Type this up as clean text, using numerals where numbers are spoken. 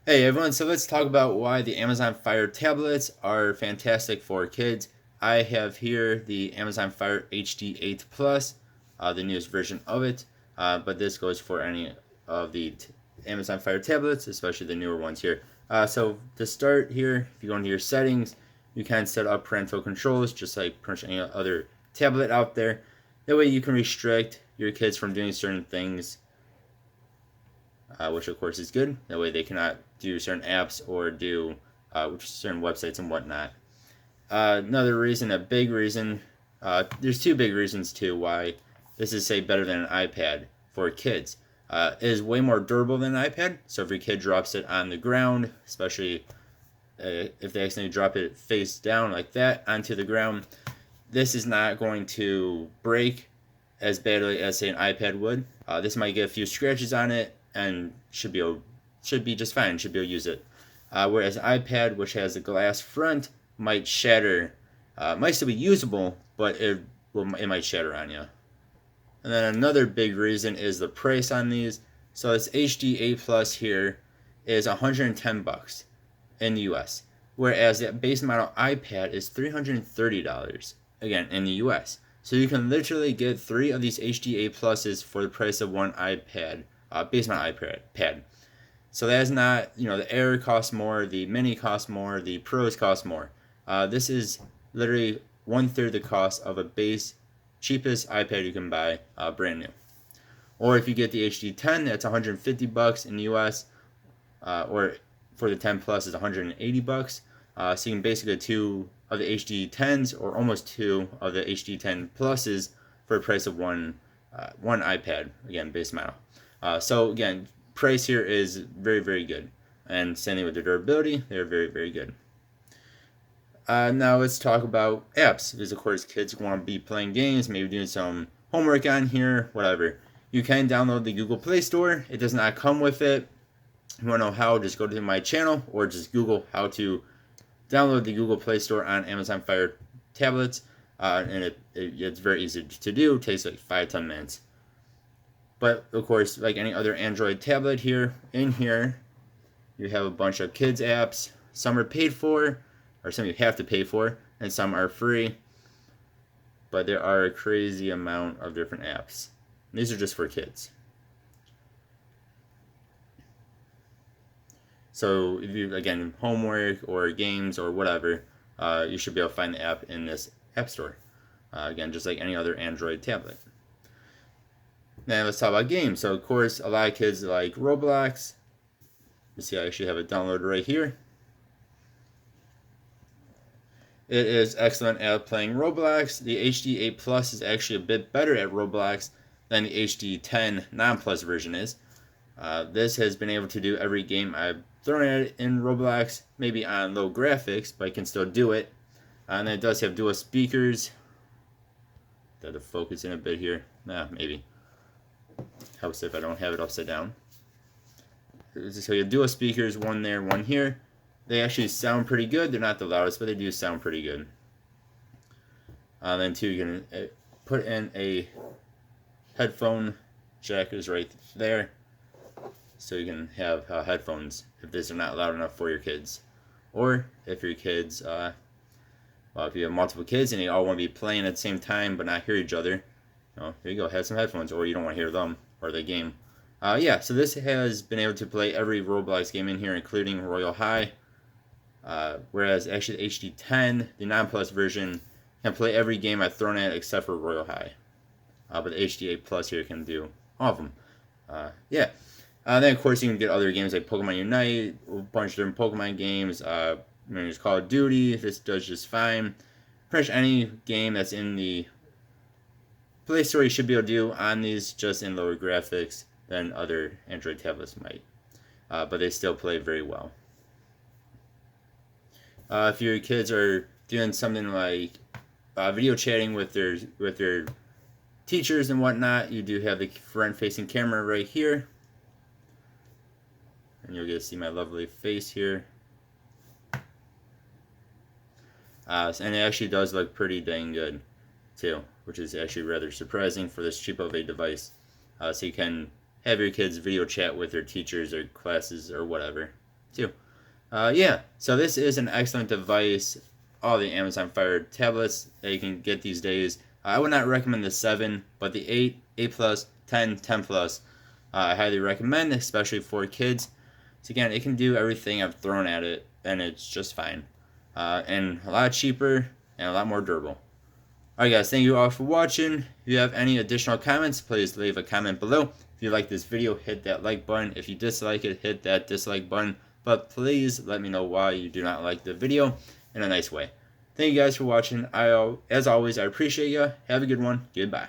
Hey everyone, so let's talk about why the Amazon Fire tablets are fantastic for kids. I have here the Amazon Fire HD 8 Plus, the newest version of it, but this goes for any of the Amazon Fire tablets, especially the newer ones here. So to start here, if you go into your settings, you can set up parental controls just like pretty much any other tablet out there. That way you can restrict your kids from doing certain things, which of course is good. That way they cannot do certain apps or do certain websites and whatnot. Another reason, a big reason, there's two big reasons too why this is say better than an iPad for kids. It is way more durable than an iPad. So if your kid drops it on the ground, especially if they accidentally drop it face down like that onto the ground, this is not going to break as badly as say an iPad would. This might get a few scratches on it and should be just fine. Should be able to use it. Whereas an iPad, which has a glass front, might shatter. Might still be usable, but it might shatter on you. And then another big reason is the price on these. So this HD 8 Plus here is $110 in the US, whereas the base model iPad is $330 again in the US. So you can literally get three of these HD 8 Pluses for the price of one iPad, base model iPad. So that is not, the Air costs more, the Mini costs more, the Pros cost more. This is literally one third the cost of a base cheapest iPad you can buy, brand new. Or if you get the HD 10, that's $150 in the US, or for the 10 Plus is $180. So you can basically get two of the HD 10s or almost two of the HD 10 Pluses for the price of one iPad, again, base model. So again, price here is very, very good. And same thing with the durability, they're very, very good. Now let's talk about apps, because of course kids want to be playing games, maybe doing some homework on here, whatever. You can download the Google Play Store. It does not come with it. If you want to know how, just go to my channel or just Google how to download the Google Play Store on Amazon Fire tablets. It's very easy to do. It takes like 5-10 minutes. But of course, like any other Android tablet here, in here, you have a bunch of kids apps. Some are paid for, or some you have to pay for, and some are free. But there are a crazy amount of different apps. And these are just for kids. So if you, again, homework or games or whatever, you should be able to find the app in this app store. Again, just like any other Android tablet. Now let's talk about games. So of course, a lot of kids like Roblox. You see, I actually have it downloaded right here. It is excellent at playing Roblox. The HD 8 Plus is actually a bit better at Roblox than the HD 10 non-plus version is. This has been able to do every game I've thrown at it in Roblox, maybe on low graphics, but I can still do it. And it does have dual speakers. Got to focus in a bit here. Maybe. Helps if I don't have it upside down. So you have dual speakers, one there, one here. They actually sound pretty good. They're not the loudest, but they do sound pretty good. Then too, you can put in a headphone jack is right there, so you can have headphones if these are not loud enough for your kids, or if your kids, if you have multiple kids and they all want to be playing at the same time but not hear each other, there you go, have some headphones, or you don't want to hear them or the game. So this has been able to play every Roblox game in here, including Royal High. Whereas actually the HD 10, the non-plus version, can play every game I've thrown at it except for Royal High. But the HD 8 Plus here can do all of them. Then of course you can get other games like Pokemon Unite, a bunch of different Pokemon games. There's Call of Duty. This does just fine. Pretty much any game that's in the Play Store you should be able to do on these, just in lower graphics than other Android tablets might. But they still play very well. If your kids are doing something like video chatting with their teachers and whatnot, you do have the front-facing camera right here, and you'll get to see my lovely face here. And it actually does look pretty dang good too, which is actually rather surprising for this cheap of a device. So you can have your kids video chat with their teachers or classes or whatever. too. Yeah, so this is an excellent device. All the Amazon Fire tablets that you can get these days. I would not recommend the 7, but the 8, 8 Plus, 10, 10 Plus, I highly recommend, especially for kids. So again, it can do everything I've thrown at it, and it's just fine. And a lot cheaper and a lot more durable. Alright guys, thank you all for watching. If you have any additional comments, please leave a comment below. If you like this video, hit that like button. If you dislike it, hit that dislike button. But please let me know why you do not like the video in a nice way. Thank you guys for watching. As always, I appreciate you. Have a good one. Goodbye.